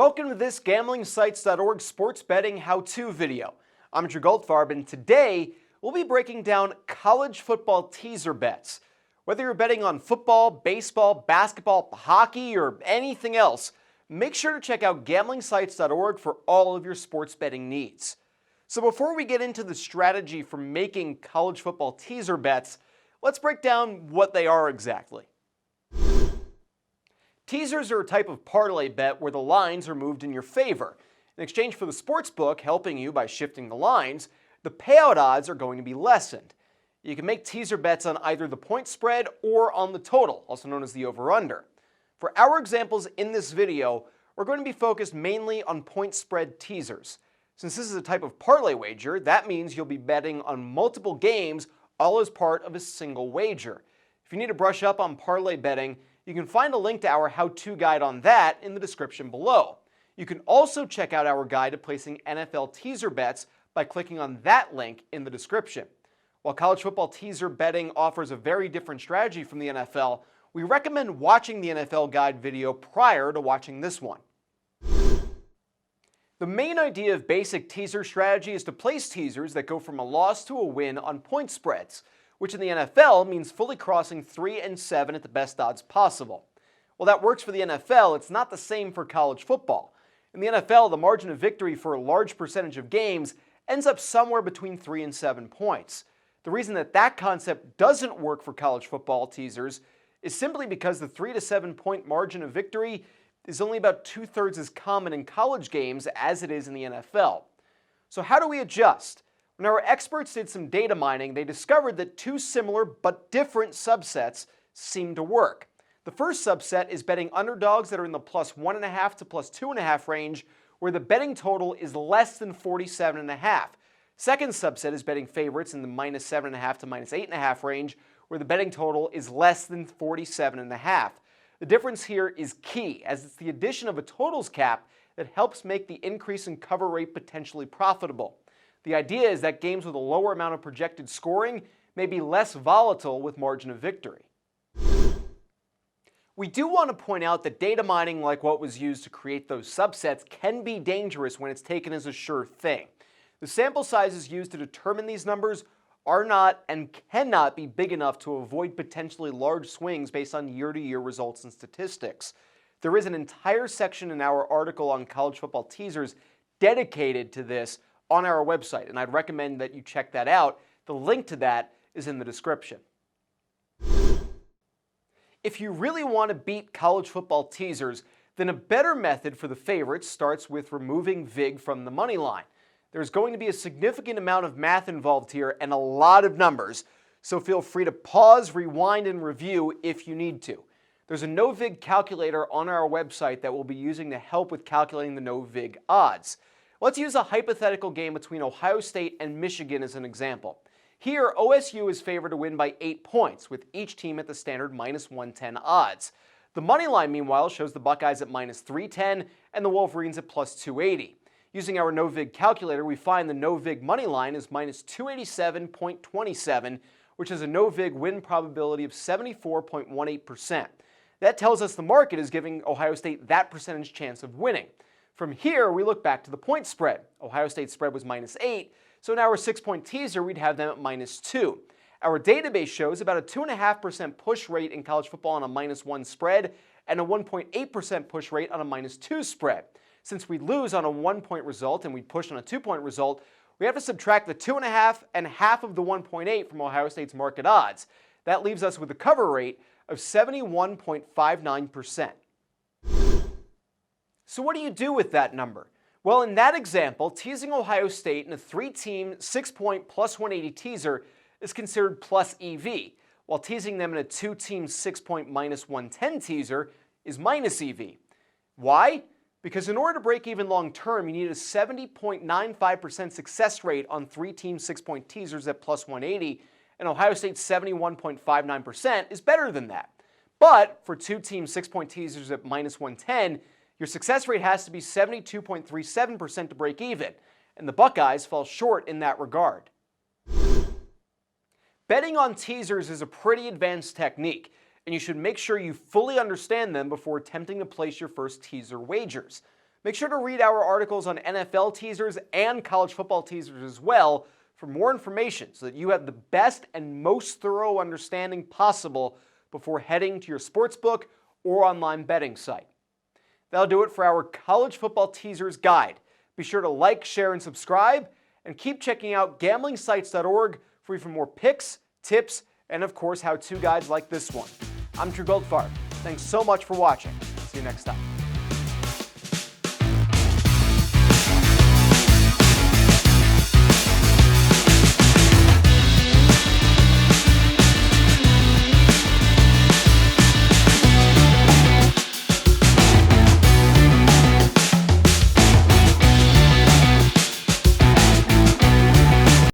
Welcome to this gamblingsites.org sports betting how-to video. I'm Drew Goldfarb, and today we'll be breaking down college football teaser bets. Whether you're betting on football, baseball, basketball, hockey, or anything else, make sure to check out gamblingsites.org for all of your sports betting needs. So before we get into the strategy for making college football teaser bets, let's break down what they are exactly. Teasers are a type of parlay bet where the lines are moved in your favor. In exchange for the sportsbook helping you by shifting the lines, the payout odds are going to be lessened. You can make teaser bets on either the point spread or on the total, also known as the over-under. For our examples in this video, we're going to be focused mainly on point spread teasers. Since this is a type of parlay wager, that means you'll be betting on multiple games all as part of a single wager. If you need to brush up on parlay betting, you can find a link to our how-to guide on that in the description below. You can also check out our guide to placing NFL teaser bets by clicking on that link in the description. While college football teaser betting offers a very different strategy from the NFL, we recommend watching the NFL guide video prior to watching this one. The main idea of basic teaser strategy is to place teasers that go from a loss to a win on point spreads, which in the NFL means fully crossing 3 and 7 at the best odds possible. While that works for the NFL, it's not the same for college football. In the NFL, the margin of victory for a large percentage of games ends up somewhere between 3 and 7 points. The reason that concept doesn't work for college football teasers is simply because the 3 to 7 point margin of victory is only about 2/3 as common in college games as it is in the NFL. So how do we adjust? When our experts did some data mining, they discovered that two similar but different subsets seem to work. The first subset is betting underdogs that are in the plus 1.5 to plus 2.5 range, where the betting total is less than 47.5. Second subset is betting favorites in the minus 7.5 to minus 8.5 range, where the betting total is less than 47.5. The difference here is key, as it's the addition of a totals cap that helps make the increase in cover rate potentially profitable. The idea is that games with a lower amount of projected scoring may be less volatile with margin of victory. We do want to point out that data mining, like what was used to create those subsets, can be dangerous when it's taken as a sure thing. The sample sizes used to determine these numbers are not and cannot be big enough to avoid potentially large swings based on year-to-year results and statistics. There is an entire section in our article on college football teasers dedicated to this on our website, and I'd recommend that you check that out. The link to that is in the description. If you really want to beat college football teasers, then a better method for the favorites starts with removing VIG from the money line. There's going to be a significant amount of math involved here and a lot of numbers, so feel free to pause, rewind, and review if you need to. There's a no-VIG calculator on our website that we'll be using to help with calculating the no-VIG odds. Let's use a hypothetical game between Ohio State and Michigan as an example. Here, OSU is favored to win by 8 points, with each team at the standard minus 110 odds. The money line, meanwhile, shows the Buckeyes at minus 310 and the Wolverines at plus 280. Using our no-VIG calculator, we find the no-VIG money line is minus 287.27, which has a no-VIG win probability of 74.18%. That tells us the market is giving Ohio State that percentage chance of winning. From here, we look back to the point spread. Ohio State's spread was minus 8, so in our 6-point teaser, we'd have them at minus 2. Our database shows about a 2.5% push rate in college football on a minus 1 spread and a 1.8% push rate on a minus 2 spread. Since we lose on a 1-point result and we push on a 2-point result, we have to subtract the 2.5 and half of the 1.8 from Ohio State's market odds. That leaves us with a cover rate of 71.59%. So what do you do with that number? Well, in that example, teasing Ohio State in a 3-team, 6-point plus 180 teaser is considered plus EV, while teasing them in a 2-team, 6-point minus 110 teaser is minus EV. Why? Because in order to break even long term, you need a 70.95% success rate on 3-team, 6-point teasers at plus 180, and Ohio State's 71.59% is better than that. But for 2-team, 6-point teasers at minus 110, your success rate has to be 72.37% to break even, and the Buckeyes fall short in that regard. Betting on teasers is a pretty advanced technique, and you should make sure you fully understand them before attempting to place your first teaser wagers. Make sure to read our articles on NFL teasers and college football teasers as well for more information so that you have the best and most thorough understanding possible before heading to your sportsbook or online betting site. That'll do it for our college football teasers guide. Be sure to like, share, and subscribe, and keep checking out gamblingsites.org for even more picks, tips, and of course how-to guides like this one. I'm Drew Goldfarb. Thanks so much for watching. See you next time.